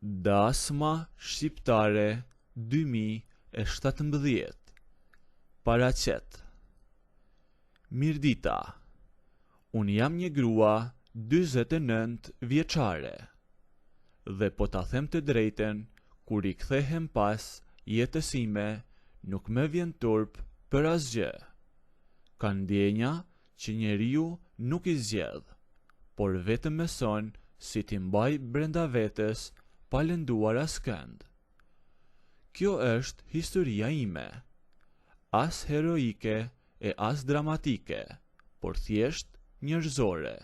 Dasma shqiptare 2017. Paraqet. Mirdita. Unë jam një grua 49 vjeçare dhe po ta them të drejten, kur I kthehem pas jetës ime, nuk më vjen turp për asgjë. Ka ndjenja që njeriu nuk I zgjedh, por vetëm mëson si t'i mbaj brenda vetes pa lënduar askënd. Kjo është historia ime, as heroike e as dramatike, por thjesht njerëzore.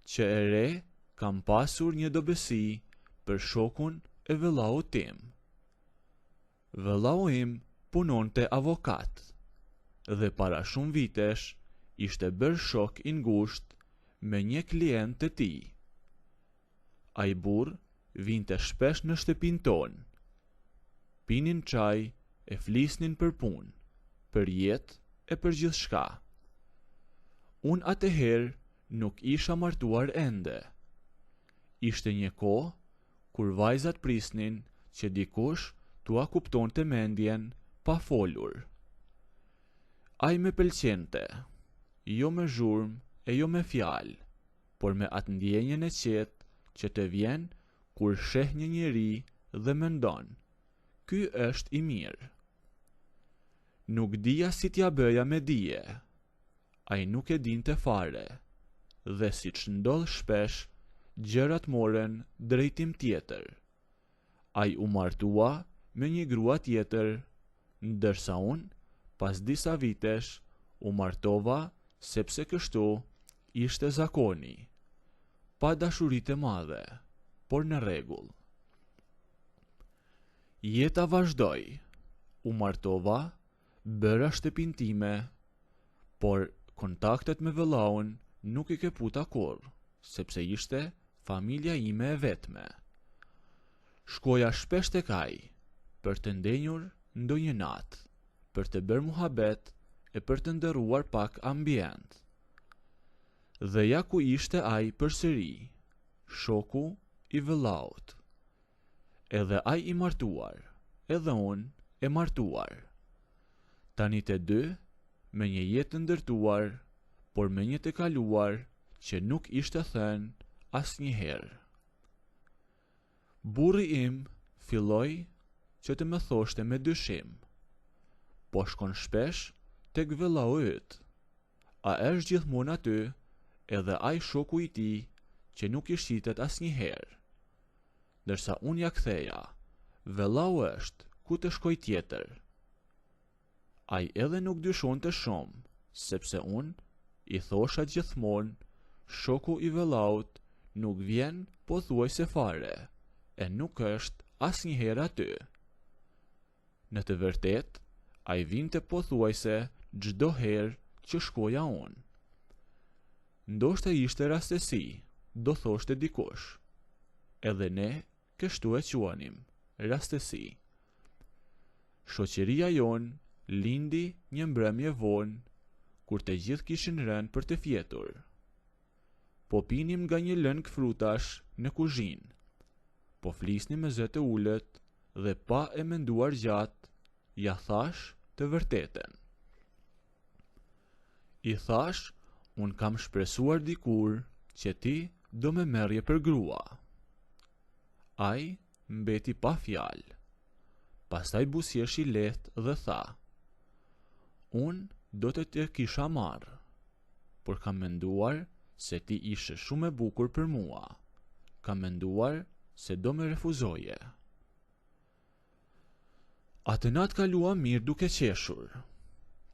Që e re, kam pasur një dobësi për shokun e vëllaut tim. Vëllau im punonte avokat dhe para shumë vitesh ishte bërë shok I ngushtë me një klient të tij. Ai burr vinte shpesh në shtëpinë tonë. Pinin çaj e flisnin për punë, për jetë e për gjithçka. Unë atëherë nuk isha martuar ende. Ishte një kohë kur vajzat prisnin që dikush t'ua kuptonte mendjen pa folur. Ai më pëlqente, jo me zhurmë e jo me fjalë, por me atë ndjenjen e qetë që të vjen kur sheh një njeri dhe mendon, ky është I mirë. Nuk dija si t'ja bëja me dije. Ai nuk e dinte fare, dhe siç ndodh shpesh, gjërat morën drejtim tjetër. Ai u martua me një grua tjetër, ndërsa unë, pas disa vitesh, u martova sepse kështu ishte zakoni. Pa dashuri të madhe, por në rregull. Jeta vazhdoi. U martova, bëra shtëpinë time, por kontaktet me vëllaun nuk I keputa kurrë, sepse ishte familja ime e vetme. Shkoja shpesh tek ai, për të ndenjur ndonjë natë, për të bërë muhabet e për të ndërruar pak ambient. Dhe ja ku ishte ai përsëri, shoku I vëllaut. Edhe ai I martuar, edhe unë e martuar. Tani të dy, me një jetë të ndërtuar, por me një të kaluar që nuk ishte thënë asnjëherë. Burri im filloi që të më thoshte me dyshim, po shkon shpesh tek vëllau yt. A është gjithmonë aty, edhe ai shoku I tij që nuk I shitet asnjëherë. Ndërsa unë ja ktheja, vëllau është, ku të shkoj tjetër. Ai edhe nuk dyshonte shumë, sepse unë I thosha gjithmonë, shoku I vëllaut nuk vjen pothuajse fare, e nuk është asnjëherë aty. Në të vërtetë, ai vinte pothuajse çdo herë që shkoja unë. Ndoshta ishte rastësi, do thoshte dikush. Edhe ne kështu e quanim, rastësi. Shoqëria jon lindi një mbrëmje vonë, kur të gjithë kishin rënë për të fjetur. Po pinim nga një lëng frutash në kuzhinë. Po flisnim me zë të ulët dhe pa e menduar gjatë, ja thash të vërtetën. I thash, unë kam shpresuar dikur që ti do me merrje për grua. Ai mbeti pa fjalë. Pastaj busjeshi lehtë dhe tha, unë do të kisha marrë, por kam menduar se ti ishe shumë e bukur për mua. Kam menduar se do me refuzoje. Atë natë kalua mirë duke qeshur.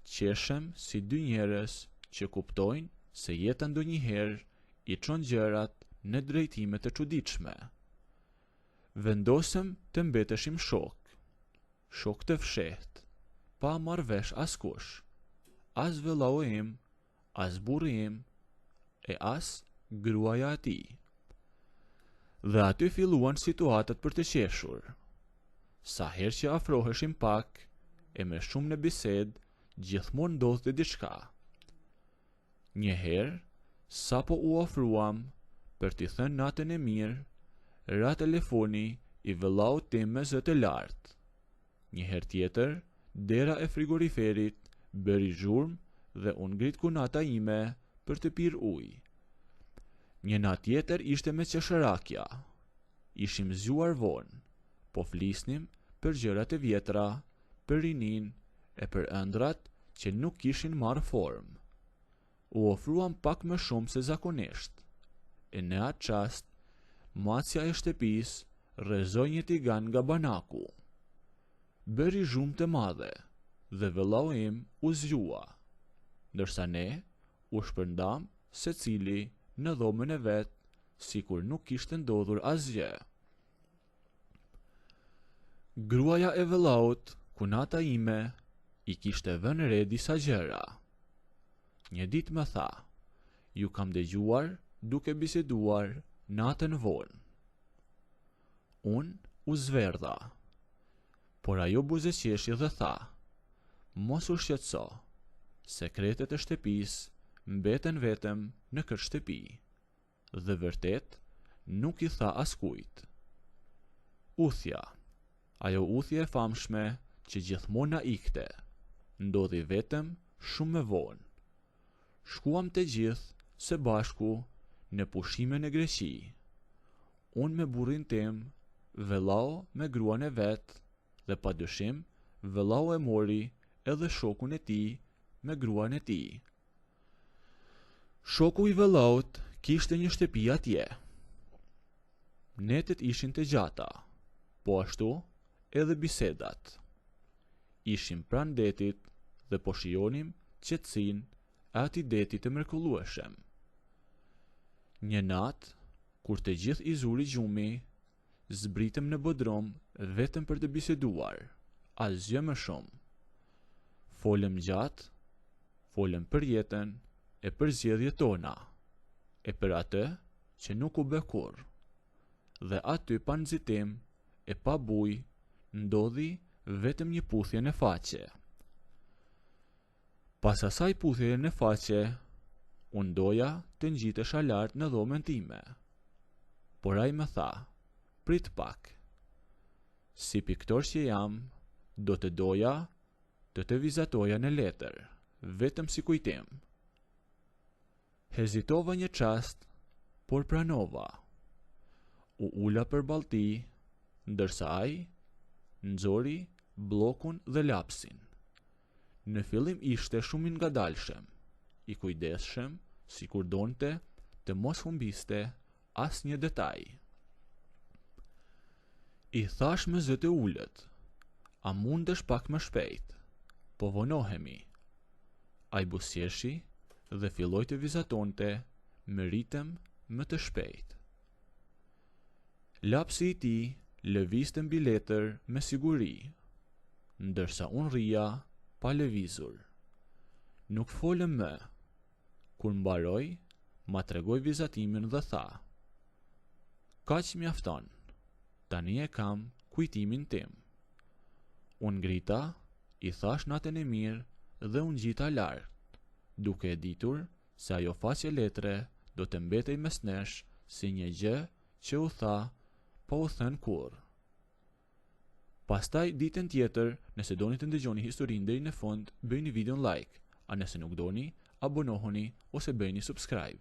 Qeshem si dy njerëz që kuptojnë se jeta ndonjëherë I çon gjërat në drejtime të çuditshme. Vendosëm të mbeteshim shok të fshehtë, pa marrë vesh askush, as vëllau im, as burri im, e as gruaja e tij. Dhe aty filluan situatat për të qeshur. Sa herë që afroheshim pak, e me shumë në bisedë, gjithmonë ndodhte diçka. Një herë, sa po u ofruam për t'i thënë natën e mirë, ra telefoni i vëllaut tim me zë të lartë. Një herë tjetër, dera e frigoriferit bëri zhurmë dhe unë ngrit kunata ime për të pirë ujë. Një natë tjetër ishte me qesharakja. Ishim zgjuar vonë, po flisnim për gjërat e vjetra, për rinin e për ëndrat që nuk kishin marrë formë. U ofruam pak më shumë se zakonisht. E në atë çast, macja e shtëpisë rrezoi një tigan nga banaku. Bëri zhurmë të madhe dhe vëllau im u zgjua, ndërsa ne u shpërndam secili në dhomën e vet, sikur nuk kishte ndodhur asgjë. Gruaja e vëllaut, kunata ime, i kishte vënë re disa gjëra. Një ditë më tha, ju kam dëgjuar duke biseduar natën vonë. Unë u zverdha, por ajo buzëqeshi dhe tha, mos u shqetëso, sekretet e shtëpisë mbeten vetëm në këtë shtëpi, dhe vërtet nuk i tha askujt. Uthja, ajo uthje e famshme që gjithmonë na ikte, ndodhi vetëm shumë më vonë. Shkuam të gjithë së bashku në pushime në Greqi. Unë me burrin tim, vëllau me gruan e vet, dhe padyshim vëllau e mori edhe shokun e tij me gruan e tij. Shoku i vëllaut kishte një shtëpi atje. Netët ishin të gjata, po ashtu edhe bisedat. Ishim pranë detit dhe po shijonim qetësinë e atij deti të mrekullueshëm. Një natë, kur të gjithë i zuri gjumi, zbritëm në bodrom vetëm për të biseduar, asgjë më shumë. Folëm gjatë, folëm për jetën e për zgjedhjet tona, e për atë që nuk u bë kurrë. Dhe aty pa nxitim e pa bujë, ndodhi vetëm një puthje në faqe. Pas asaj puthje në faqe, unë doja të ngjitesha lart në dhomën time. Por ai më tha, prit pak. Si piktor që jam, do të doja të vizatoja në letër, vetëm si kujtim. Hezitova një çast, por pranova. U ula për ballti, ndërsa ai nxori bllokun dhe lapsin. Në fillim ishte shumë i ngadalshëm, i kujdesshëm, sikur donte të mos humbiste asnjë detaj. I thash me zë të ulët, a mundesh pak më shpejt, po vonohemi. Ai buzëqeshi dhe filloi të vizatonte me ritëm më të shpejt. Lapsi i tij lëvizte mbi letër me siguri, ndërsa unë rria pa lëvizur. Nuk folëm më. Kur mbaroi, ma tregoi vizatimin dhe tha, kaq mjafton, tani e kam kujtimin tim. Unë ngrita, i thash natën e mirë dhe unë ngjita lart, duke e ditur se ajo faqe letre do të mbetej mes nesh si një gjë që u tha, pa u thënë kurrë. Pastaj ditën tjetër, nëse doni të ndëgjoni historinë deri në fund, bëjni videon like, a nëse nuk doni, abonohuni ose bëjni subscribe.